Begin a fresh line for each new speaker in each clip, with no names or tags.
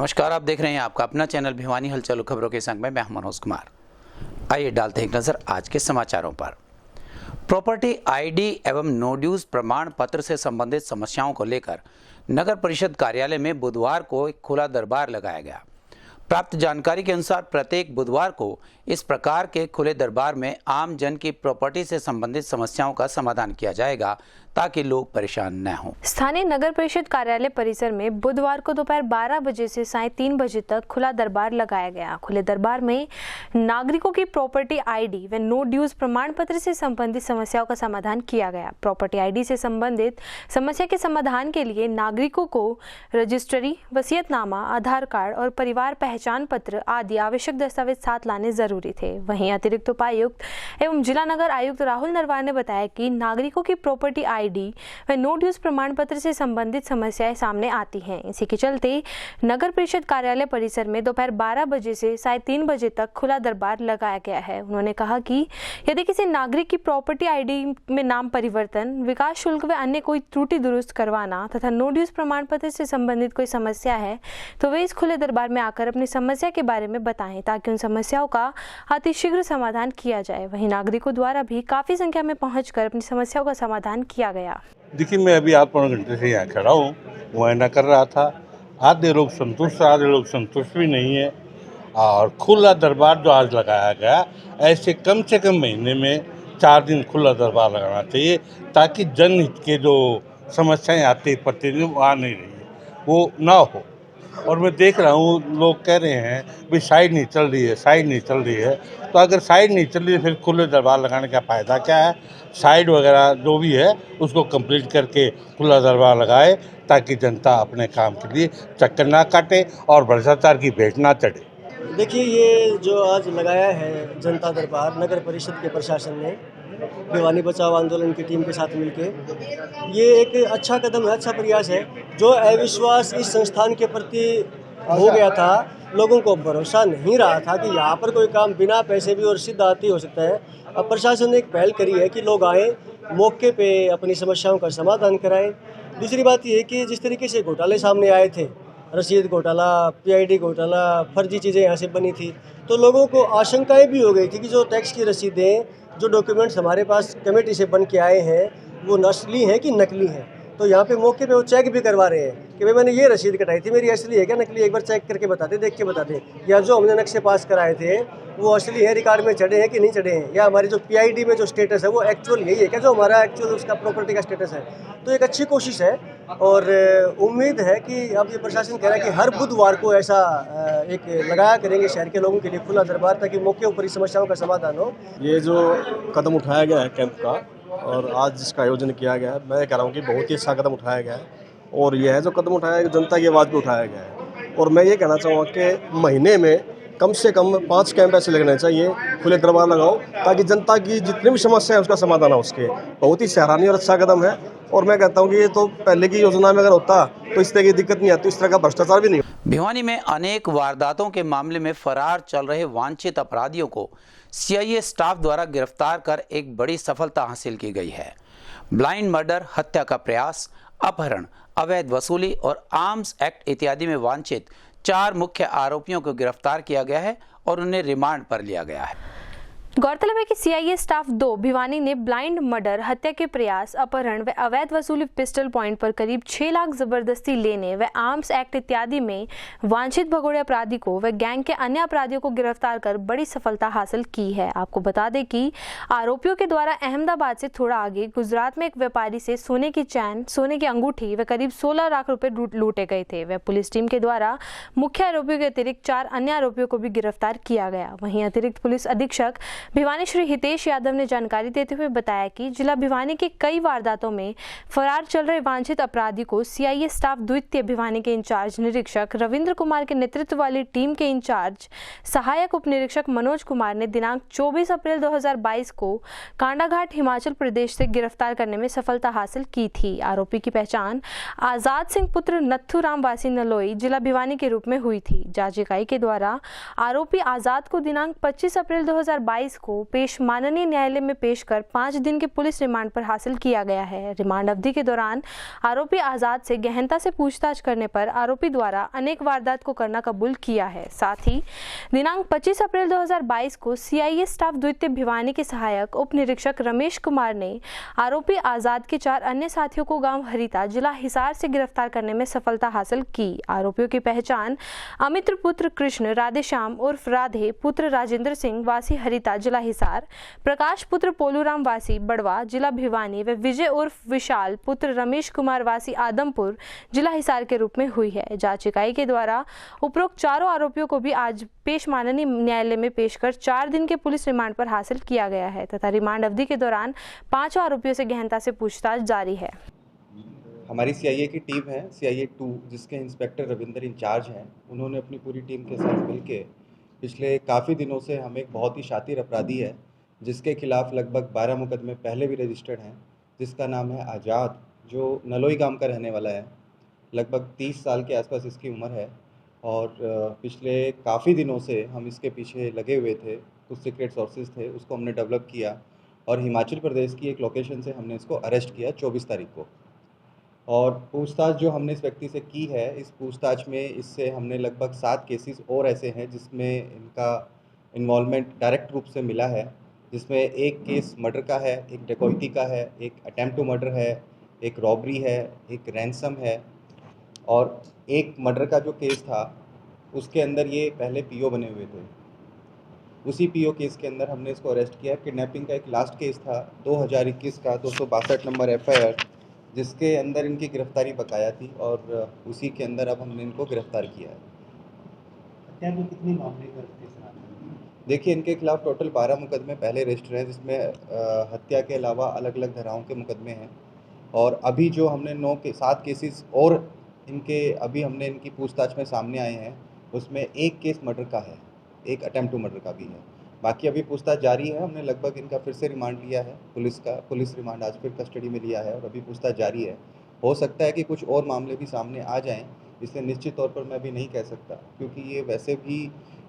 नमस्कार, आप देख रहे हैं आपका अपना चैनल भिवानी हलचल खबरों के संग में मैं मनोज कुमार। आइए डालते हैं एक नजर आज के समाचारों पर। प्रॉपर्टी आईडी एवं नो ड्यूज प्रमाण पत्र से संबंधित समस्याओं को लेकर नगर परिषद कार्यालय में बुधवार को एक खुला दरबार लगाया गया। प्राप्त जानकारी के अनुसार प्रत्येक बुधवार को इस प्रकार के खुले दरबार में आम जन की प्रॉपर्टी से संबंधित समस्याओं का समाधान किया जाएगा ताकि लोग परेशान न हों।
स्थानीय नगर परिषद कार्यालय परिसर में बुधवार को दोपहर 12 बजे से साय 3 बजे तक खुला दरबार लगाया गया। खुले दरबार में नागरिकों की प्रॉपर्टी आईडी व नो ड्यूज प्रमाण पत्र से संबंधित समस्याओं का समाधान किया गया। प्रॉपर्टी आईडी से संबंधित समस्या के समाधान के लिए नागरिकों को रजिस्ट्री, वसीयतनामा, आधार कार्ड और परिवार पहचान पत्र आदि आवश्यक दस्तावेज साथ लाने जरूरी थे। वहीं अतिरिक्त उपायुक्त एवं जिला नगर आयुक्त राहुल नरवार ने बताया कि नागरिकों की प्रॉपर्टी आईडी व नो ड्यूज प्रमाण पत्र से संबंधित समस्याएं सामने आती हैं। इसी के चलते नगर परिषद कार्यालय परिसर में दोपहर 12 बजे से साय 3 बजे तक खुला दरबार लगाया गया है। उन्होंने कहा कि यदि किसी नागरिक की प्रॉपर्टी आईडी में नाम परिवर्तन, विकास शुल्क व अन्य कोई त्रुटि दुरुस्त करवाना तथा नो ड्यूज प्रमाण पत्र से संबंधित कोई समस्या है तो वे इस खुले दरबार में आकर अपनी समस्या के बारे में बताएं ताकि उन समस्याओं का अतिशीघ्र समाधान किया जाए। वहीं नागरिकों द्वारा भी काफी संख्या में पहुंचकर अपनी समस्याओं का समाधान किया गया।
देखिए, मैं अभी आध पौने घंटे से यहाँ खड़ा हूँ, मुआयना कर रहा था। आधे लोग संतुष्ट, आधे लोग संतुष्ट भी नहीं है। और खुला दरबार जो आज लगाया गया, ऐसे कम से कम महीने में 4 दिन खुला दरबार लगाना चाहिए ताकि जनहित के जो समस्याएं आती प्रतिदिन वो आ नहीं रही है, वो ना हो। और मैं देख रहा हूँ लोग कह रहे हैं भाई साइड नहीं चल रही है, साइड नहीं चल रही है। तो अगर साइड नहीं चल रही है फिर खुले दरबार लगाने का फ़ायदा क्या है? साइड वगैरह जो भी है उसको कंप्लीट करके खुला दरबार लगाए ताकि जनता अपने काम के लिए चक्कर ना काटे और भ्रष्टाचार की भेंट ना चढ़े।
देखिए, ये जो आज लगाया है जनता दरबार नगर परिषद के प्रशासन ने भिवानी बचाओ आंदोलन की टीम के साथ मिलकर, ये एक अच्छा कदम है, अच्छा प्रयास है। जो अविश्वास इस संस्थान के प्रति हो गया था, लोगों को भरोसा नहीं रहा था कि यहाँ पर कोई काम बिना पैसे भी और सिद्धांत ही हो सकता है। अब प्रशासन ने एक पहल करी है कि लोग आए, मौके पे अपनी समस्याओं का समाधान कराएं। दूसरी बात ये है कि जिस तरीके से घोटाले सामने आए थे, रसीद घोटाला, पीआईडी घोटाला, फर्जी चीज़ें यहाँ से बनी थी, तो लोगों को आशंकाएं भी हो गई थी कि जो टैक्स की रसीदें, जो डॉक्यूमेंट्स हमारे पास कमेटी से बन के आए हैं वो असली हैं कि नकली हैं। तो यहाँ पे मौके पे वो चेक भी करवा रहे हैं कि भाई मैंने ये रसीद कटाई थी, मेरी असली है क्या नकली, एक बार चेक करके बता दे, देख के बता दे। या जो हमने नक्शे पास कराए थे वो असली है, रिकॉर्ड में चढ़े हैं कि नहीं चढ़े हैं, या हमारी जो पीआईडी में जो स्टेटस है वो एक्चुअल यही है क्या जो हमारा एक्चुअल उसका प्रॉपर्टी का स्टेटस है। तो एक अच्छी कोशिश है और उम्मीद है कि अब ये प्रशासन कह रहा है कि हर बुधवार को ऐसा एक लगाया करेंगे शहर के लोगों के लिए खुला दरबार ताकि मौके ऊपर इस समस्याओं का समाधान हो।
ये जो कदम उठाया गया है कैंप का और आज जिसका आयोजन किया गया है, मैं कह रहा हूँ कि बहुत ही अच्छा कदम उठाया गया है। और यह जो कदम उठाया है जनता की आवाज़ पे उठाया गया है। और मैं ये कहना चाहूँगा कि महीने में कम से कम 5 कैंप ऐसे लगने चाहिए, खुले दरबार लगाओ ताकि जनता की जितनी भी समस्या है उसका समाधान हो उसके। बहुत ही सराहनीय और अच्छा कदम है। और मैं कहता हूँ कि ये तो पहले की योजना में अगर होता तो इस तरह की दिक्कत नहीं आती, इस तरह का भ्रष्टाचार भी नहीं।
भिवानी में अनेक वारदातों के मामले में फरार चल रहे वांछित अपराधियों को सीआईए स्टाफ द्वारा गिरफ्तार कर एक बड़ी सफलता हासिल की गई है। ब्लाइंड मर्डर, हत्या का प्रयास, अपहरण, अवैध वसूली और आर्म्स एक्ट इत्यादि में वांछित 4 मुख्य आरोपियों को गिरफ्तार किया गया है और उन्हें रिमांड पर लिया गया है।
गौरतलब है कि सीआईए स्टाफ 2 भिवानी ने ब्लाइंड मर्डर, हत्या के प्रयास, अपहरण व अवैध वसूली पिस्टल पॉइंट पर करीब 6 लाख जबरदस्ती लेने व आर्म्स एक्ट इत्यादि में वांछित भगोड़े अपराधी को व गैंग के अन्य अपराधियों को गिरफ्तार कर बड़ी सफलता हासिल की है। आपको बता दें कि आरोपियों के द्वारा अहमदाबाद से थोड़ा आगे गुजरात में एक व्यापारी से सोने की चैन, सोने की अंगूठी व करीब 16 लाख रुपए लूटे गए थे। वह पुलिस टीम के द्वारा मुख्य आरोपियों के अतिरिक्त 4 अन्य आरोपियों को भी गिरफ्तार किया गया। वहीं अतिरिक्त पुलिस अधीक्षक भिवानी श्री हितेश यादव ने जानकारी देते हुए बताया कि जिला भिवानी के कई वारदातों में फरार चल रहे वांछित अपराधी को सीआईए स्टाफ द्वितीय भिवानी के इंचार्ज निरीक्षक रविंद्र कुमार के नेतृत्व वाली टीम के इंचार्ज सहायक उप निरीक्षक मनोज कुमार ने दिनांक 24 अप्रैल 2022 को कांडाघाट हिमाचल प्रदेश से गिरफ्तार करने में सफलता हासिल की थी। आरोपी की पहचान आजाद सिंह पुत्र नत्थू राम वासी नलोई जिला भिवानी के रूप में हुई थी। जांच इकाई के द्वारा आरोपी आजाद को दिनांक 25 अप्रैल 2022 2022 को पेश माननीय न्यायालय में पेश कर 5 दिन के पुलिस रिमांड पर हासिल किया गया है। रिमांड अवधि के दौरान आरोपी आजाद से गहनता से पूछताछ करने पर आरोपी द्वारा अनेक वारदात को करना कबूल किया है। साथ ही दिनांक 25 अप्रैल 2022 को CIA स्टाफ द्वितीय भिवानी के सहायक उप निरीक्षक रमेश कुमार ने आरोपी आजाद के 4 अन्य साथियों को गांव हरिता जिला हिसार से गिरफ्तार करने में सफलता हासिल की। आरोपियों की पहचान अमित्र पुत्र कृष्ण, राधेश्याम उर्फ राधे पुत्र राजेंद्र सिंह वासी हरिता जिला हिसार, प्रकाश पुत्र पोलूराम वासी बड़वा जिला भिवानी व विजय उर्फ विशाल पुत्र रमेश कुमार वासी आदमपुर जिला हिसार के रूप में हुई है। जांच इकाई के द्वारा उपरोक्त चारों आरोपियों को भी आज पेश माननीय न्यायालय में पेश कर 4 दिन के पुलिस रिमांड पर हासिल किया गया है तथा रिमांड अवधि के दौरान 5 आरोपियों से गहनता से पूछताछ जारी है।
हमारी CIA की टीम है, CIA 2, जिसके इंस्पेक्टर रविंदर इंचार्ज हैं। उन्होंने अपनी पूरी टीम के साथ मिलकर पिछले काफ़ी दिनों से हम एक बहुत ही शातिर अपराधी है जिसके खिलाफ लगभग 12 मुकदमे पहले भी रजिस्टर्ड हैं, जिसका नाम है आज़ाद, जो नलोई गांव का रहने वाला है। लगभग 30 साल के आसपास इसकी उम्र है और पिछले काफ़ी दिनों से हम इसके पीछे लगे हुए थे। कुछ सीक्रेट सोर्सेज थे, उसको हमने डेवलप किया और हिमाचल प्रदेश की एक लोकेशन से हमने इसको अरेस्ट किया 24 तारीख को। और पूछताछ जो हमने इस व्यक्ति से की है, इस पूछताछ में इससे हमने लगभग 7 केसेस और ऐसे हैं जिसमें इनका इन्वॉल्वमेंट डायरेक्ट रूप से मिला है, जिसमें एक केस मर्डर का है, एक डकैती का है, एक अटेम्प्ट टू मर्डर है, एक रॉबरी है, एक रैंसम है और एक मर्डर का जो केस था उसके अंदर ये पहले PO बने हुए थे। उसी PO केस के अंदर हमने इसको अरेस्ट किया। किडनैपिंग का एक लास्ट केस था 2021 का 262 नंबर FIR, जिसके अंदर इनकी गिरफ्तारी बकाया थी और उसी के अंदर अब हमने इनको गिरफ्तार किया है।
हत्या में कितने मामले करते हैं?
देखिए, इनके खिलाफ टोटल 12 मुकदमे पहले रजिस्टर हैं, जिसमें हत्या के अलावा अलग अलग धाराओं के मुकदमे हैं। और अभी जो हमने 7 केसेस और अभी हमने इनकी पूछताछ में सामने आए हैं, उसमें एक केस मर्डर का है, एक अटेम्प्ट टू मर्डर का भी है। बाकी अभी पूछताछ जारी है। हमने लगभग इनका फिर से रिमांड लिया है, पुलिस रिमांड आज फिर कस्टडी में लिया है और अभी पूछताछ जारी है। हो सकता है कि कुछ और मामले भी सामने आ जाएं, इसलिए निश्चित तौर पर मैं भी नहीं कह सकता, क्योंकि ये वैसे भी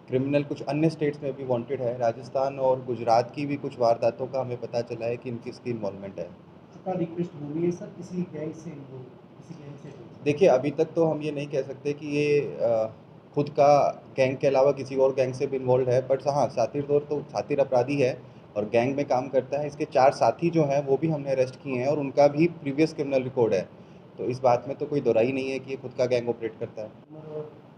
क्रिमिनल कुछ अन्य स्टेट्स में भी वांटेड है। राजस्थान और गुजरात की भी कुछ वारदातों का हमें पता चला है कि इसकी इन्वॉल्वमेंट है।
रिक्वेस्ट हुई है सर किसी गैंग से?
देखिए, अभी तक तो हम ये नहीं कह सकते कि ये खुद का गैंग के अलावा किसी और गैंग से भी इन्वॉल्व है, बट हाँ, शातिर अपराधी है और गैंग में काम करता है। इसके 4 साथी जो हैं वो भी हमने अरेस्ट किए हैं और उनका भी प्रीवियस क्रिमिनल रिकॉर्ड है, तो इस बात में तो कोई दोराई नहीं है कि ये खुद का गैंग ऑपरेट करता है।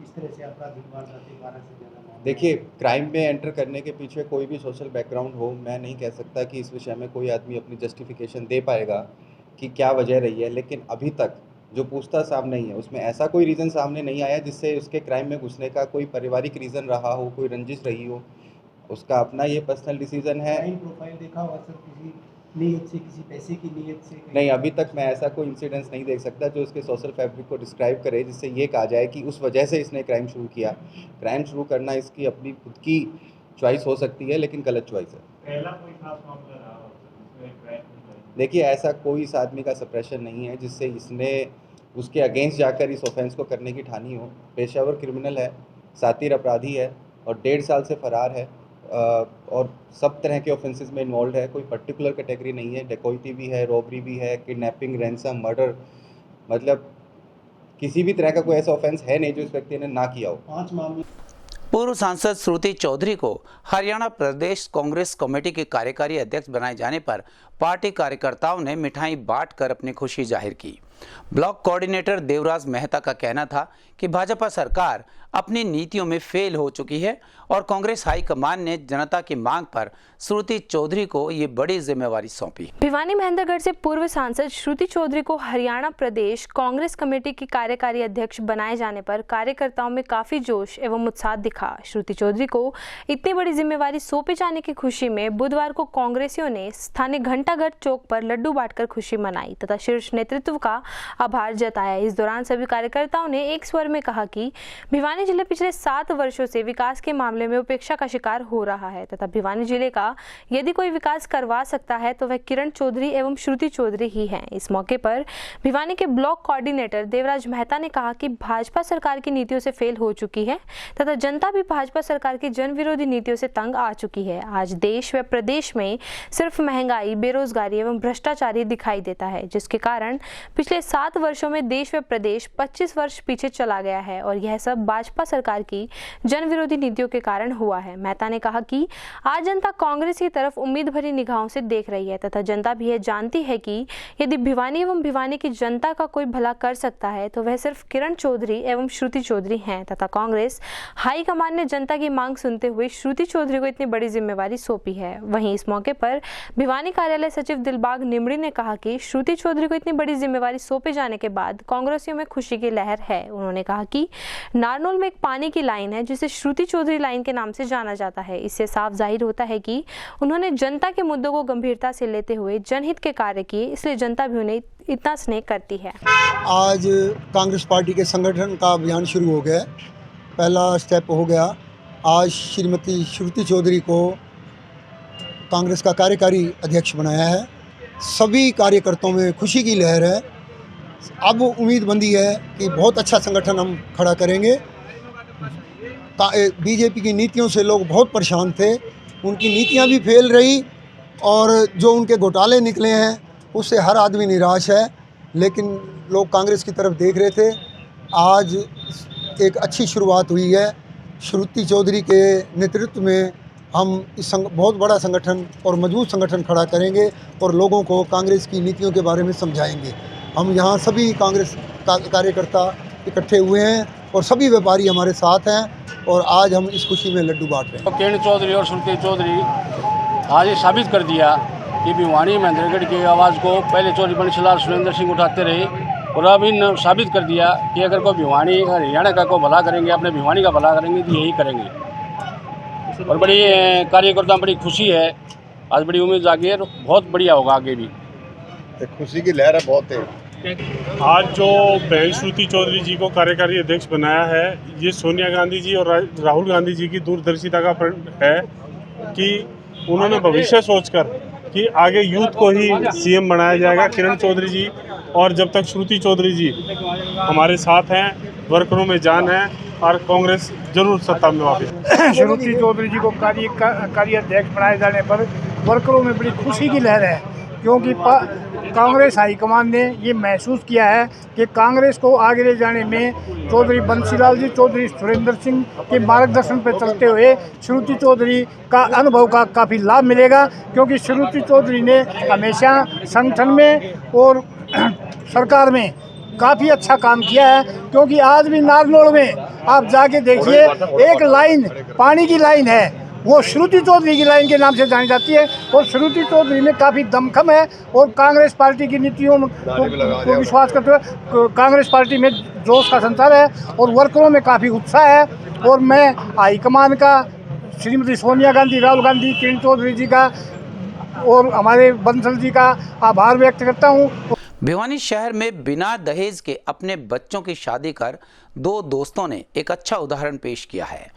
इस तरह से आपराधिक वारदातें 12 से ज़्यादा?
देखिए, क्राइम में एंटर करने के पीछे कोई भी सोशल बैकग्राउंड हो, मैं नहीं कह सकता कि इस विषय में कोई आदमी अपनी जस्टिफिकेशन दे पाएगा कि क्या वजह रही है, लेकिन अभी तक जो पूछताछ सामने नहीं है उसमें ऐसा कोई रीज़न सामने नहीं आया जिससे उसके क्राइम में घुसने का कोई पारिवारिक रीज़न रहा हो, कोई रंजिश रही हो। उसका अपना ये पर्सनल डिसीजन है।
प्रोफाइल देखा हुआ सर किसी नीयत से, किसी पैसे की नीयत से?
नहीं, अभी तक मैं ऐसा कोई इंसिडेंस नहीं देख सकता जो उसके सोशल फैब्रिक को डिस्क्राइब करे जिससे ये कहा जाए कि उस वजह से इसने क्राइम शुरू किया। क्राइम शुरू करना इसकी अपनी खुद की चॉइस हो सकती है, लेकिन गलत चॉइस है।
पहला कोई खास मामला रहा हो जिसमें क्राइम?
देखिए, ऐसा कोई इस आदमी का सप्रेशन नहीं है जिससे इसने उसके अगेंस्ट जाकर इस ऑफेंस को करने की ठानी हो। पेशावर क्रिमिनल है, शातिर अपराधी है और 1.5 साल से फरार है और सब तरह के ऑफेंसेस में इन्वॉल्व है। कोई पर्टिकुलर कैटेगरी नहीं है, डकैती भी है, रॉबरी भी है, किडनैपिंग, रैंसम, मर्डर, मतलब किसी भी तरह का कोई ऐसा ऑफेंस है नहीं जो इस व्यक्ति ने ना किया हो।
5 मामले।
पूर्व सांसद श्रुति चौधरी को हरियाणा प्रदेश कांग्रेस कमेटी के कार्यकारी अध्यक्ष बनाए जाने पर पार्टी कार्यकर्ताओं ने मिठाई बांटकर अपनी खुशी जाहिर की। ब्लॉक कोऑर्डिनेटर देवराज मेहता का कहना था कि भाजपा सरकार अपनी नीतियों में फेल हो चुकी है और कांग्रेस हाईकमान ने जनता की मांग पर श्रुति चौधरी को ये बड़ी जिम्मेवारी सौंपी।
भिवानी महेंद्रगढ़ से पूर्व सांसद श्रुति चौधरी को हरियाणा प्रदेश कांग्रेस कमेटी की कार्यकारी अध्यक्ष बनाए जाने पर कार्यकर्ताओं में काफी जोश एवं उत्साह दिखा। श्रुति चौधरी को इतनी बड़ी जिम्मेवारी सौंपे जाने की खुशी में बुधवार को कांग्रेसियों ने स्थानीय घंटाघर चौक पर लड्डू बांटकर खुशी मनाई तथा शीर्ष नेतृत्व का आभार जताया। इस दौरान सभी कार्यकर्ताओं ने एक स्वर में कहा कि भिवानी जिले पिछले 7 वर्षों से विकास के मामले में उपेक्षा का शिकार हो रहा है तथा भिवानी जिले का यदि कोई विकास करवा सकता है तो वह किरण चौधरी एवं श्रुति चौधरी ही हैं। इस मौके पर भिवानी के ब्लॉक कोऑर्डिनेटर देवराज मेहता ने कहा कि भाजपा सरकार की नीतियों से फेल हो चुकी है तथा जनता भी भाजपा सरकार की जन विरोधी नीतियों से तंग आ चुकी है। आज देश व प्रदेश में सिर्फ महंगाई, बेरोजगारी एवं भ्रष्टाचार ही दिखाई देता है, जिसके कारण पिछले 7 वर्षों में देश व प्रदेश 25 वर्ष पीछे चला गया है और यह सब भाजपा सरकार की जन विरोधी नीतियों के कारण हुआ है। मेहता ने कहा कि आज जनता कांग्रेस की तरफ उम्मीद भरी निगाहों से देख रही है तथा जनता भी यह जानती है कि यदि भिवानी एवं भिवानी की जनता का कोई भला कर सकता है तो वह सिर्फ किरण चौधरी एवं श्रुति चौधरी हैं तथा कांग्रेस हाईकमान ने जनता की मांग सुनते हुए श्रुति चौधरी को इतनी बड़ी जिम्मेवारी सौंपी है। वहीं इस मौके पर भिवानी कार्यालय सचिव दिलबाग निमड़ी ने कहा कि श्रुति चौधरी को इतनी बड़ी जिम्मेवारी सौंपे जाने के बाद कांग्रेसियों में खुशी की लहर है। उन्होंने कहा कि नारनौल में एक पानी की लाइन है जिसे श्रुति चौधरी लाइन के नाम से जाना जाता है। इससे साफ जाहिर होता है कि उन्होंने जनता के मुद्दों को गंभीरता से लेते हुए जनहित के कार्य किए, इसलिए जनता भी उन्हें इतना स्नेह करती है।
आज कांग्रेस पार्टी के संगठन का अभियान शुरू हो गया, पहला स्टेप हो गया। आज श्रीमती श्रुति चौधरी को कांग्रेस का कार्यकारी अध्यक्ष बनाया है। सभी कार्यकर्ताओं में खुशी की लहर है। अब उम्मीद बंदी है कि बहुत अच्छा संगठन हम खड़ा करेंगे। बीजेपी की नीतियों से लोग बहुत परेशान थे, उनकी नीतियां भी फेल रही और जो उनके घोटाले निकले हैं उससे हर आदमी निराश है, लेकिन लोग कांग्रेस की तरफ देख रहे थे। आज एक अच्छी शुरुआत हुई है। श्रुति चौधरी के नेतृत्व में हम इस बहुत बड़ा संगठन और मजबूत संगठन खड़ा करेंगे और लोगों को कांग्रेस की नीतियों के बारे में समझाएंगे। हम यहाँ सभी कांग्रेस कार्यकर्ता इकट्ठे हुए हैं और सभी व्यापारी हमारे साथ हैं और आज हम इस खुशी में लड्डू बांट रहे हैं।
किरण चौधरी और श्रुति चौधरी आज ये साबित कर दिया कि भिवानी महेंद्रगढ़ की आवाज़ को पहले चौधरी बंशीलाल सुरेंद्र सिंह उठाते रहे और अब इन साबित कर दिया कि अगर कोई भिवानी हरियाणा का को भला करेंगे, अपने भिवानी का भला करेंगे तो यही करेंगे। और बड़ी कार्यकर्ता बड़ी खुशी है, आज बड़ी उम्मीद जागी है, बहुत बढ़िया होगा आगे भी।
खुशी की लहर है बहुत है।
आज जो बहन श्रुति चौधरी जी को कार्यकारी अध्यक्ष बनाया है, ये सोनिया गांधी जी और राहुल गांधी जी की दूरदर्शिता का फल है कि उन्होंने भविष्य सोचकर कि आगे यूथ को ही सीएम बनाया जाएगा। किरण चौधरी जी और जब तक श्रुति चौधरी जी हमारे साथ हैं, वर्करों में जान है और कांग्रेस जरूर सत्ता में वापस।
श्रुति चौधरी जी को कार्य अध्यक्ष बनाए जाने पर वर्करों में बड़ी खुशी की लहर है, क्योंकि कांग्रेस हाईकमान ने ये महसूस किया है कि कांग्रेस को आगे ले जाने में चौधरी बंशीलाल जी, चौधरी सुरेंद्र सिंह के मार्गदर्शन पर चलते हुए श्रुति चौधरी का अनुभव का काफ़ी लाभ मिलेगा, क्योंकि श्रुति चौधरी ने हमेशा संगठन में और सरकार में काफ़ी अच्छा काम किया है। क्योंकि आज भी नारनौल में आप जाके देखिए, एक लाइन पानी की लाइन है, वो श्रुति चौधरी की लाइन के नाम से जानी जाती है और श्रुति चौधरी में काफ़ी दमखम है और कांग्रेस पार्टी की नीतियों को विश्वास करते हुए कांग्रेस पार्टी में जोश का संचार है और वर्करों में काफ़ी उत्साह है। और मैं हाईकमान का, श्रीमती सोनिया गांधी, राहुल गांधी, किरण चौधरी जी का और हमारे बंसल जी का आभार व्यक्त करता हूँ।
भिवानी शहर में बिना दहेज के अपने बच्चों की शादी कर 2 दोस्तों ने एक अच्छा उदाहरण पेश किया है।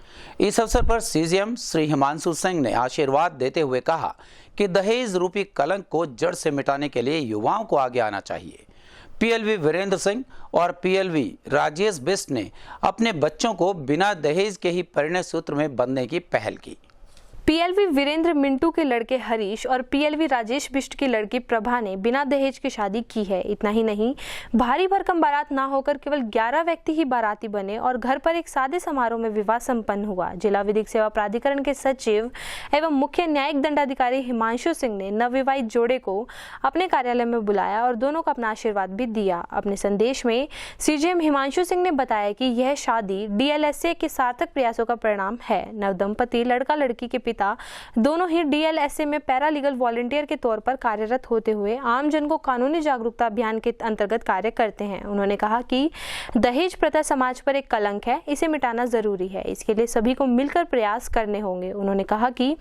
इस अवसर पर सीजीएम श्री हिमांशु सिंह ने आशीर्वाद देते हुए कहा कि दहेज रूपी कलंक को जड़ से मिटाने के लिए युवाओं को आगे आना चाहिए। पीएलवी वीरेंद्र सिंह और पीएलवी राजेश बिष्ट ने अपने बच्चों को बिना दहेज के ही परिणय सूत्र में बंधने की पहल की।
पीएलवी वीरेंद्र मिंटू के लड़के हरीश और पीएलवी राजेश बिष्ट की लड़की प्रभा ने बिना दहेज की शादी की है। इतना ही नहीं, भारी भरकम बारात ना होकर केवल 11 व्यक्ति ही बाराती बने और घर पर एक सादे समारोह में विवाह संपन्न हुआ। जिला विधिक सेवा प्राधिकरण के सचिव एवं मुख्य न्यायिक दंडाधिकारी हिमांशु सिंह ने नवविवाहित जोड़े को अपने कार्यालय में बुलाया और दोनों को अपना आशीर्वाद भी दिया। अपने संदेश में सीजीएम हिमांशु सिंह ने बताया कि यह शादी डीएलएसए के सार्थक प्रयासों का परिणाम है। नवदंपति लड़का लड़की के पिता पिता दोनों ही डीएलएसए में पैरालीगल वॉलंटियर के तौर पर कार्यरत होते हुए आम जन को कानूनी जागरूकता अभियान के अंतर्गत कार्य करते हैं। उन्होंने कहा कि दहेज प्रथा समाज पर एक कलंक है, इसे मिटाना जरूरी है। इसके लिए सभी को मिलकर प्रयास करने होंगे। उन्होंने कहा कि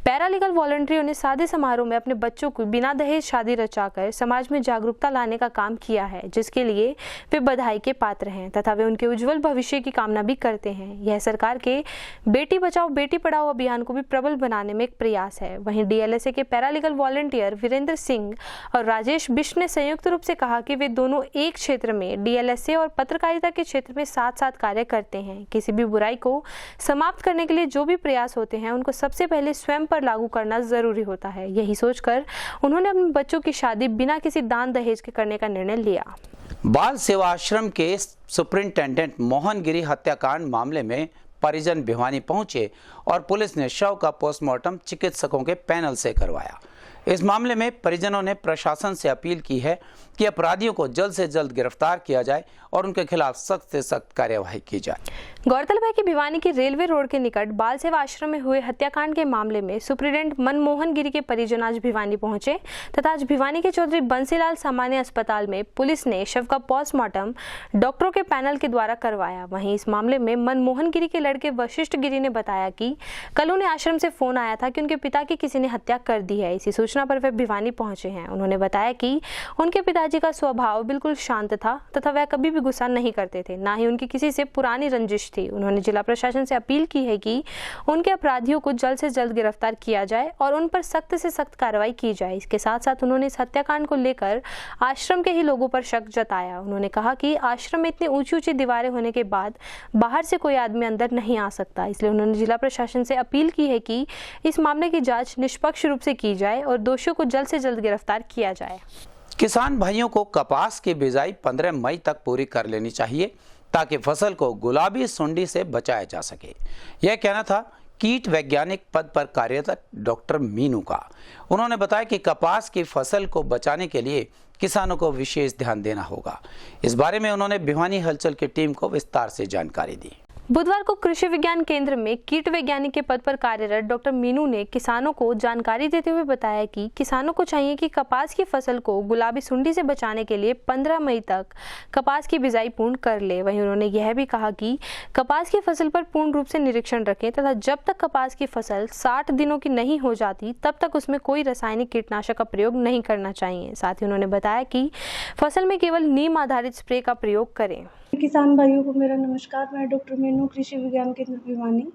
पैरालीगल वॉलंटियरों ने सादे समारोह में अपने बच्चों को बिना दहेज शादी रचाकर समाज में जागरूकता लाने का काम किया है, जिसके लिए वे बधाई के पात्र हैं तथा वे उनके उज्जवल भविष्य की कामना भी करते हैं। यह सरकार के बेटी बचाओ बेटी पढ़ाओ अभियान को भी प्रबल बनाने में एक प्रयास है। वहीं डीएलएसए के पैरालीगल वॉलंटियर वीरेंद्र सिंह और राजेश बिष्ट ने संयुक्त रूप से कहा कि वे दोनों एक क्षेत्र में डीएलएसए और पत्रकारिता के क्षेत्र में साथ साथ कार्य करते हैं। किसी भी बुराई को समाप्त करने के लिए जो भी प्रयास होते हैं उनको सबसे पहले स्वयं पर लागू करना जरूरी होता है। यही सोचकर उन्होंने अपने बच्चों की शादी बिना किसी दान दहेज के करने का निर्णय लिया।
बाल सेवा आश्रम के सुपरिंटेंडेंट मोहन गिरी हत्याकांड मामले में परिजन भिवानी पहुंचे और पुलिस ने शव का पोस्टमार्टम चिकित्सकों के पैनल से करवाया। इस मामले में परिजनों ने प्रशासन से अपील की है कि अपराधियों को जल्द से जल्द गिरफ्तार किया जाए और उनके खिलाफ सख्त से सख्त कार्यवाही की जाए।
गौरतलब है कि भिवानी की रेलवे रोड के निकट बाल सेवा आश्रम में हुए हत्याकांड के मामले में सुप्रीडेंट मनमोहन गिरी के परिजन आज भिवानी पहुंचे तथा आज भिवानी के चौधरी बंसीलाल सामान्य अस्पताल में पुलिस ने शव का पोस्टमार्टम डॉक्टरों के पैनल के द्वारा करवाया। वहीं इस मामले में मनमोहन गिरी के लड़के वशिष्ठ गिरी ने बताया कि कल उन्हें आश्रम से फोन आया था कि उनके पिता की किसी ने हत्या कर दी है। इसी सूचना पर वे भिवानी पहुंचे हैं। उन्होंने बताया कि उनके पिताजी का स्वभाव बिल्कुल शांत था तथा वह कभी भी गुस्सा नहीं करते थे, ना ही उनकी किसी से पुरानी रंजिश थी। उन्होंने जिला प्रशासन से अपील की है कि उनके अपराधियों को जल्द से जल्द गिरफ्तार किया जाए और उन पर सख्त से सख्त कार्रवाई की जाए। इसके साथ साथ उन्होंने इस हत्याकांड को लेकर आश्रम के ही लोगों पर शक जताया। उन्होंने कहा कि आश्रम में इतनी ऊंची ऊंची दीवारें होने के बाद बाहर से कोई आदमी अंदर नहीं आ सकता, इसलिए उन्होंने जिला प्रशासन से अपील की है कि इस मामले की जांच निष्पक्ष रूप से की जाए और दोषियों को जल्द से जल्द गिरफ्तार किया जाए।
किसान भाइयों को कपास की बिजाई 15 मई तक पूरी कर लेनी चाहिए ताकि फसल को गुलाबी सुंडी से बचाया जा सके। यह कहना था कीट वैज्ञानिक पद पर कार्यरत डॉक्टर मीनू का। उन्होंने बताया कि कपास की फसल को बचाने के लिए किसानों को विशेष ध्यान देना होगा। इस बारे में उन्होंने भिवानी हलचल की टीम को विस्तार से जानकारी दी।
बुधवार को कृषि विज्ञान केंद्र में कीट वैज्ञानिक के पद पर कार्यरत डॉक्टर मीनू ने किसानों को जानकारी देते हुए बताया कि किसानों को चाहिए कि कपास की फसल को गुलाबी सुंडी से बचाने के लिए 15 मई तक कपास की बिजाई पूर्ण कर ले। वहीं उन्होंने यह भी कहा कि कपास की फसल पर पूर्ण रूप से निरीक्षण रखें तथा जब तक कपास की फसल 60 दिनों की नहीं हो जाती तब तक उसमें कोई रासायनिक कीटनाशक का प्रयोग नहीं करना चाहिए। साथ ही उन्होंने बताया कि फसल में केवल नीम आधारित स्प्रे का प्रयोग करें।
किसान भाइयों को मेरा नमस्कार। मैं डॉक्टर मीनू, कृषि विज्ञान केंद्र भिवानी।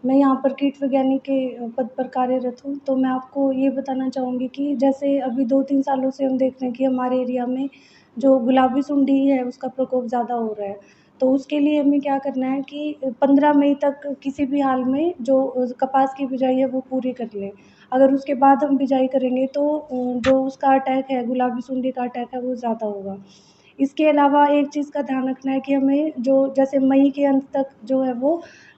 मैं यहाँ पर कीट वैज्ञानिक के पद पर कार्यरत हूँ। तो मैं आपको ये बताना चाहूँगी कि जैसे अभी 2-3 सालों से हम देख रहे हैं कि हमारे एरिया में जो गुलाबी सुंडी है उसका प्रकोप ज़्यादा हो रहा है। तो उसके लिए हमें क्या करना है कि 15 मई तक किसी भी हाल में जो कपास की बिजाई है वो पूरी कर लें। अगर उसके बाद हम बिजाई करेंगे तो जो उसका अटैक है, गुलाबी सुंडी का अटैक है, वो ज़्यादा होगा। इसके अलावा एक चीज़ का ध्यान रखना है कि हमें जो जैसे मई के अंत तक जो है वो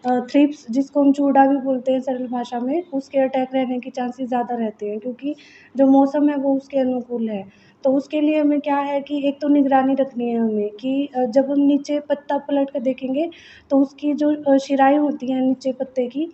थ्रिप्स, जिसको हम चूड़ा भी बोलते हैं सरल भाषा में, उसके अटैक रहने के चांसेस ज़्यादा रहते हैं क्योंकि जो मौसम है वो उसके अनुकूल है। तो उसके लिए हमें क्या है कि एक तो निगरानी रखनी है हमें कि जब हम नीचे पत्ता पलट कर देखेंगे तो उसकी जो शिराएँ होती हैं नीचे पत्ते की,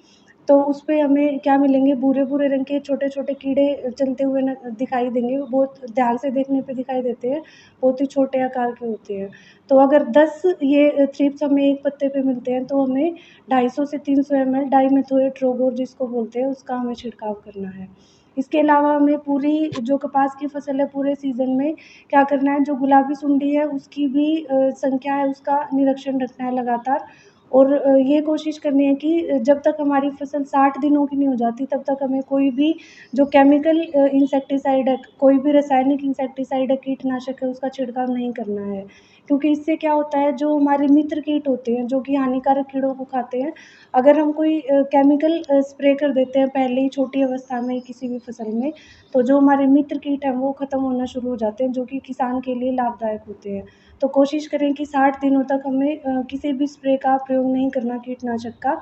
तो उस पे हमें क्या मिलेंगे, भूरे भूरे रंग के छोटे छोटे कीड़े चलते हुए दिखाई देंगे। वो बहुत ध्यान से देखने पे दिखाई देते हैं, बहुत ही छोटे आकार के होते हैं। तो अगर 10 ये थ्रिप्स हमें एक पत्ते पे मिलते हैं तो हमें 250 से 300 ml डाइमेथोएट जिसको बोलते हैं उसका हमें छिड़काव करना है। इसके अलावा हमें पूरी जो कपास की फसल है पूरे सीज़न में क्या करना है, जो गुलाबी सुंडी है उसकी भी संख्या है उसका निरीक्षण रखना है लगातार। और ये कोशिश करनी है कि जब तक हमारी फसल 60 दिनों की नहीं हो जाती तब तक हमें कोई भी जो केमिकल इंसेक्टिसाइड है, कोई भी रासायनिक इंसेक्टिसाइड है, कीटनाशक है, उसका छिड़काव नहीं करना है। क्योंकि इससे क्या होता है, जो हमारे मित्र कीट होते हैं जो कि हानिकारक कीड़ों को खाते हैं, अगर हम कोई केमिकल स्प्रे कर देते हैं पहले ही छोटी अवस्था में किसी भी फसल में, तो जो हमारे मित्र कीट हैं वो ख़त्म होना शुरू हो जाते हैं, जो कि किसान के लिए लाभदायक होते हैं। तो कोशिश करें कि 60 दिनों तक हमें किसी भी स्प्रे का प्रयोग नहीं करना कीटनाशक का।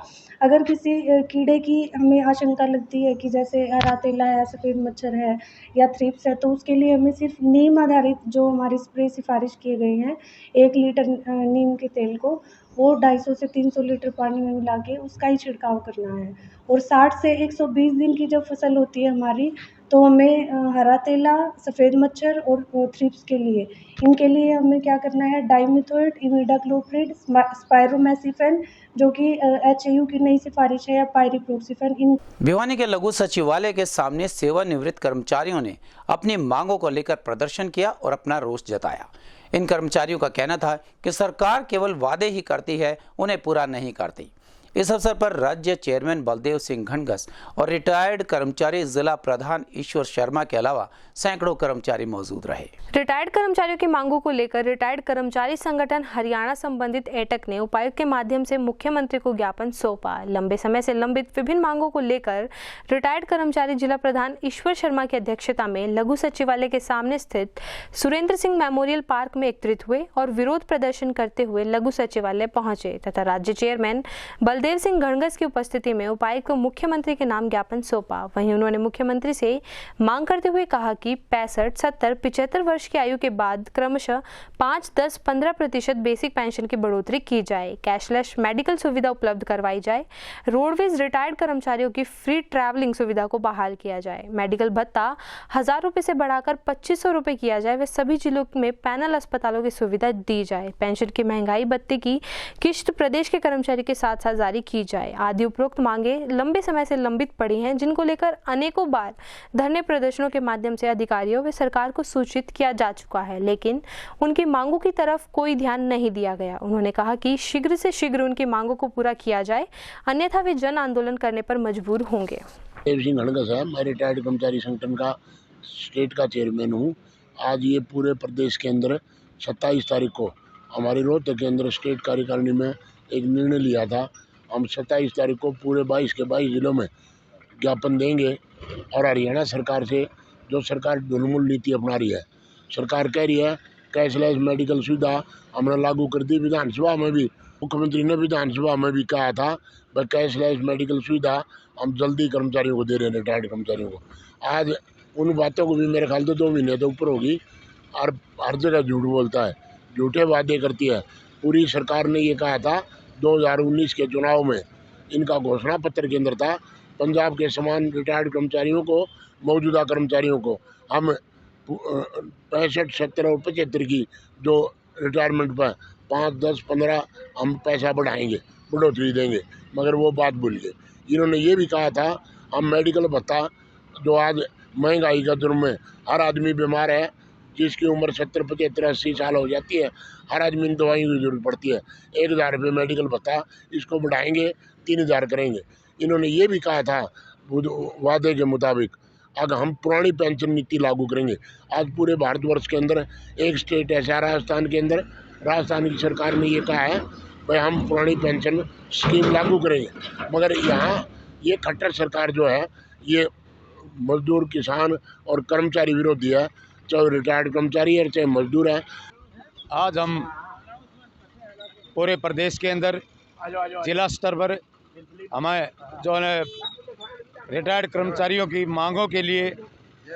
अगर किसी कीड़े की हमें आशंका लगती है कि जैसे हरा तेला है, सफ़ेद मच्छर है या थ्रिप्स है, तो उसके लिए हमें सिर्फ नीम आधारित जो हमारी स्प्रे सिफारिश किए गए हैं 1 लीटर नीम के तेल को वो 250 से 300 लीटर पानी में मिला के उसका ही छिड़काव करना है। और 60 से 120 दिन की जब फसल होती है हमारी, तो हमें हरा तेला, सफ़ेद मच्छर और थ्रिप्स के लिए इनके लिए हमें क्या करना है, डाइमिथोएट, इमिडाक्लोप्रिड, स्पायरोमेसिफेन जो कि एचएयू की नई सिफारिश है, या पायरिप्रोक्सिफेन। इन
भिवानी के लघु सचिवालय के सामने सेवानिवृत्त कर्मचारियों ने अपनी मांगों को लेकर प्रदर्शन किया और अपना रोष जताया। इन कर्मचारियों का कहना था कि सरकार केवल वादे ही करती है, उन्हें पूरा नहीं करती। इस अवसर पर राज्य चेयरमैन बलदेव सिंह घनघस और रिटायर्ड कर्मचारी जिला प्रधान ईश्वर शर्मा के अलावा सैकड़ों कर्मचारी मौजूद रहे।
रिटायर्ड कर्मचारियों की मांगों को लेकर रिटायर्ड कर्मचारी संगठन हरियाणा संबंधित एटक ने उपायुक्त के माध्यम से मुख्यमंत्री को ज्ञापन सौंपा। लंबे समय से लंबित विभिन्न मांगों को लेकर रिटायर्ड कर्मचारी जिला प्रधान ईश्वर शर्मा की अध्यक्षता में लघु सचिवालय के सामने स्थित सुरेंद्र सिंह मेमोरियल पार्क में एकत्रित हुए और विरोध प्रदर्शन करते हुए लघु सचिवालय पहुंचे तथा राज्य चेयरमैन बलदेव सिंह घनघस की उपस्थिति में उपायुक्त को मुख्यमंत्री के नाम ज्ञापन सौंपा। वहीं उन्होंने मुख्यमंत्री से मांग करते हुए कहा कि 65, 70, 75 वर्ष की आयु के बाद क्रमशः 5, 10, 15% बेसिक पेंशन की बढ़ोतरी की जाए, कैशलेस मेडिकल सुविधा उपलब्ध करवाई जाए, रोडवेज रिटायर्ड कर्मचारियों की फ्री ट्रैवलिंग सुविधा को बहाल किया जाए, मेडिकल भत्ता 1000 रुपये से बढ़ाकर 2500 रुपये किया जाए व सभी जिलों में पैनल अस्पतालों की सुविधा दी जाए, पेंशन की महंगाई भत्ते की किश्त प्रदेश के कर्मचारी के साथ साथ जारी की जाए आदि उपरोक्त मांगे लंबे समय से लंबित पड़ी हैं, जिनको लेकर अनेकों बार धरने प्रदर्शनों के माध्यम से अधिकारियों व सरकार को सूचित किया जा चुका है, लेकिन उनकी मांगों की तरफ कोई ध्यान नहीं दिया गया। उन्होंने कहा कि शीघ्र से शीघ्र उनकी मांगों को पूरा किया जाए, अन्यथा वे जन आंदोलन करने पर मजबूर होंगे।
देव सिंह घनघस है, मैं रिटायर्ड कर्मचारी संगठन का स्टेट का चेयरमैन हूँ। आज ये पूरे प्रदेश के अंदर 27 तारीख को हमारे रोहतक के अंदर स्टेट कार्यकारिणी में एक निर्णय लिया था। हम 27 तारीख को पूरे 22 के 22 जिलों में ज्ञापन देंगे और हरियाणा सरकार से जो सरकार ढुलमुल नीति अपना रही है, सरकार कह रही है कैशलेस मेडिकल सुविधा हमने लागू कर दी। विधानसभा में भी मुख्यमंत्री ने विधानसभा में भी कहा था भाई कैशलेस मेडिकल सुविधा हम जल्दी कर्मचारियों को दे रहे हैं, रिटायर्ड कर्मचारियों को। आज उन बातों को भी मेरे ख्याल से 2 महीने तो ऊपर होगी और हर जगह झूठ बोलता है, झूठे वादे करती है। पूरी सरकार ने ये कहा था 2019 के चुनाव में इनका घोषणा पत्र के अंदर था, पंजाब के समान रिटायर्ड कर्मचारियों को, मौजूदा कर्मचारियों को हम 65, 70 और 75 की जो रिटायरमेंट पर 5, 10, 15 हम पैसा बढ़ाएंगे, बढ़ोतरी देंगे, मगर वो बात भूल गए। इन्होंने ये भी कहा था हम मेडिकल भत्ता जो आज महंगाई का जुर्म है, हर आदमी बीमार है, जिसकी उम्र 70, 75, 80 साल हो जाती है, हर आदमी की दवाइयों की जरूरत पड़ती है। 1000 रुपये मेडिकल भत्ता इसको बढ़ाएंगे, 3000 करेंगे। इन्होंने ये भी कहा था वादे के मुताबिक अगर हम पुरानी पेंशन नीति लागू करेंगे। आज पूरे भारतवर्ष के अंदर एक स्टेट ऐसा राजस्थान के अंदर, राजस्थान की सरकार ने ये कहा है भाई हम पुरानी पेंशन स्कीम लागू करेंगे, मगर यहाँ ये खट्टर सरकार जो है ये मजदूर, किसान और कर्मचारी विरोधी है, चाहे रिटायर्ड कर्मचारी है चाहे मजदूर है।
आज हम पूरे प्रदेश के अंदर जिला स्तर पर हमें जो है रिटायर्ड कर्मचारियों की मांगों के लिए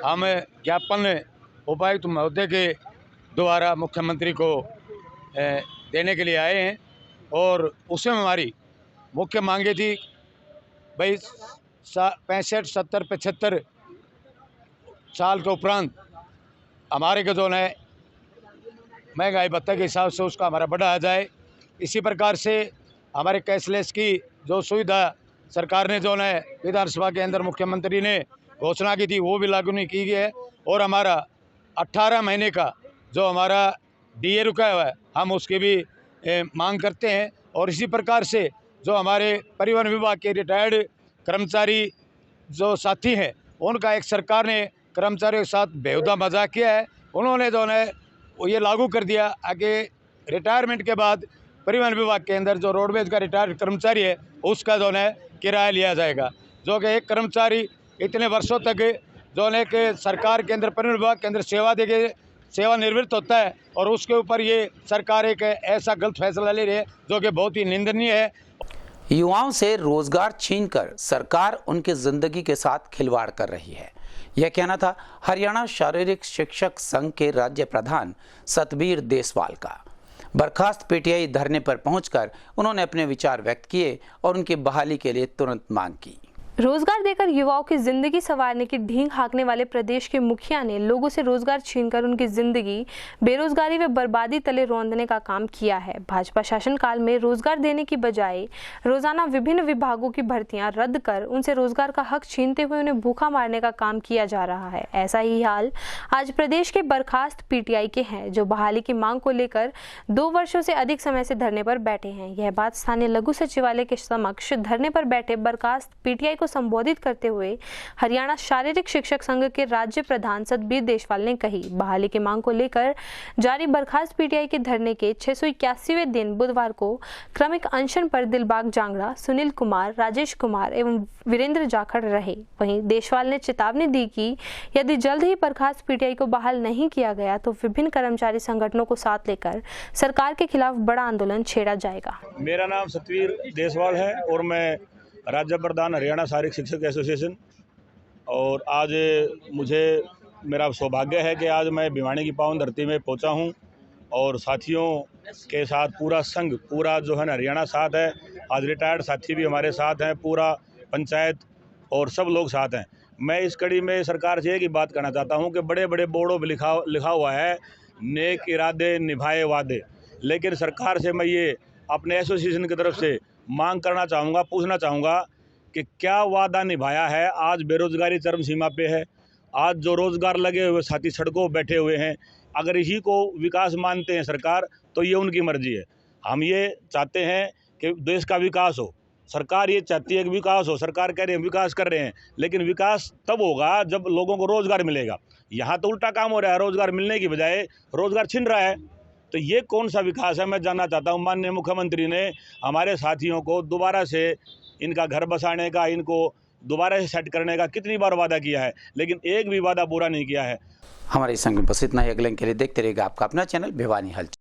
हम ज्ञापन उपायुक्त महोदय के द्वारा मुख्यमंत्री को देने के लिए आए हैं और उसमें हमारी मुख्य मांगे थी भाई 65, 70, 75 साल के उपरांत हमारे के जो है महंगाई भत्ते के हिसाब से उसका हमारा बढ़ाया जाए। इसी प्रकार से हमारे कैशलेस की जो सुविधा सरकार ने जो है विधानसभा के अंदर मुख्यमंत्री ने घोषणा की थी वो भी लागू नहीं की गई है और हमारा 18 महीने का जो हमारा डीए रुका हुआ है हम उसकी भी मांग करते हैं। और इसी प्रकार से जो हमारे परिवहन विभाग के रिटायर्ड कर्मचारी जो साथी हैं उनका एक सरकार ने कर्मचारियों के साथ बेहुदा मजाक किया है। उन्होंने जो है ये लागू कर दिया आगे रिटायरमेंट के बाद परिवहन विभाग के अंदर जो रोडवेज का रिटायर्ड कर्मचारी है उसका जो है किराया लिया जाएगा, जो कि एक कर्मचारी इतने वर्षों तक जो है कि सरकार के अंदर परिवहन विभाग के अंदर सेवा देके सेवानिवृत्त होता है और उसके ऊपर ये सरकार एक ऐसा गलत फैसला ले रही है जो कि बहुत ही निंदनीय है।
युवाओं से रोजगार छीनकर सरकार उनकी जिंदगी के साथ खिलवाड़ कर रही है, यह कहना था हरियाणा शारीरिक शिक्षक संघ के राज्य प्रधान सतबीर देसवाल का। बर्खास्त पीटीआई धरने पर पहुंचकर उन्होंने अपने विचार व्यक्त किए और उनकी बहाली के लिए तुरंत मांग की।
रोजगार देकर युवाओं की जिंदगी संवारने की ढींग हाँकने वाले प्रदेश के मुखिया ने लोगों से रोजगार छीनकर उनकी जिंदगी बेरोजगारी व बर्बादी तले रौंदने का काम किया है। भाजपा शासनकाल में रोजगार देने की बजाय रोजाना विभिन्न विभागों की भर्तियां रद्द कर उनसे रोजगार का हक छीनते हुए उन्हें भूखा मारने का काम किया जा रहा है। ऐसा ही हाल आज प्रदेश के बर्खास्त पीटीआई के हैं, जो बहाली की मांग को लेकर 2 वर्षों से अधिक समय से धरने पर बैठे हैं। यह बात स्थानीय लघु सचिवालय के समक्ष धरने पर बैठे बर्खास्त पीटीआई को संबोधित करते हुए हरियाणा शारीरिक शिक्षक संघ के राज्य प्रधान सतबीर देसवाल ने कही। बहाली की मांग को लेकर जारी बर्खास्त पीटीआई के धरने के 681वें दिन बुधवार को क्रमिक अनशन पर दिलबाग जांगड़ा, सुनील कुमार, राजेश कुमार एवं वीरेंद्र जाखड़ रहे। वहीं देसवाल ने चेतावनी दी कि यदि जल्द ही बर्खास्त पीटीआई को बहाल नहीं किया गया तो विभिन्न कर्मचारी संगठनों को साथ लेकर सरकार के खिलाफ बड़ा आंदोलन छेड़ा जाएगा।
मेरा नाम सतबीर देसवाल है और मैं राज्य प्रधान हरियाणा शारीरिक शिक्षक एसोसिएशन। और आज मुझे मेरा सौभाग्य है कि आज मैं भिवानी की पावन धरती में पहुंचा हूं और साथियों के साथ पूरा संघ, पूरा जो है हरियाणा साथ है। आज रिटायर्ड साथी भी हमारे साथ हैं, पूरा पंचायत और सब लोग साथ हैं। मैं इस कड़ी में सरकार से एक ही बात कहना चाहता हूं कि बड़े बड़े बोर्डों पर लिखा हुआ है नेक इरादे निभाए वादे, लेकिन सरकार से मैं ये अपने एसोसिएशन की तरफ से मांग करना चाहूँगा, पूछना चाहूँगा कि क्या वादा निभाया है। आज बेरोजगारी चरम सीमा पे है, आज जो रोजगार लगे हुए साथी सड़कों पर बैठे हुए हैं, अगर इसी को विकास मानते हैं सरकार तो ये उनकी मर्जी है। हम ये चाहते हैं कि देश का विकास हो, सरकार ये चाहती है कि विकास हो। सरकार कह रही है विकास कर रहे हैं, लेकिन विकास तब होगा जब लोगों को रोजगार मिलेगा। यहाँ तो उल्टा काम हो रहा है, रोजगार मिलने की बजाय रोजगार छिन रहा है। तो ये कौन सा विकास है, मैं जानना चाहता हूँ। माननीय मुख्यमंत्री ने हमारे साथियों को दोबारा से इनका घर बसाने का, इनको दोबारा से सेट करने का कितनी बार वादा किया है, लेकिन एक भी वादा पूरा नहीं किया है।
हमारे संग में बस इतना ही। अगले के लिए देखते रहेगा आपका अपना चैनल भिवानी हलचल।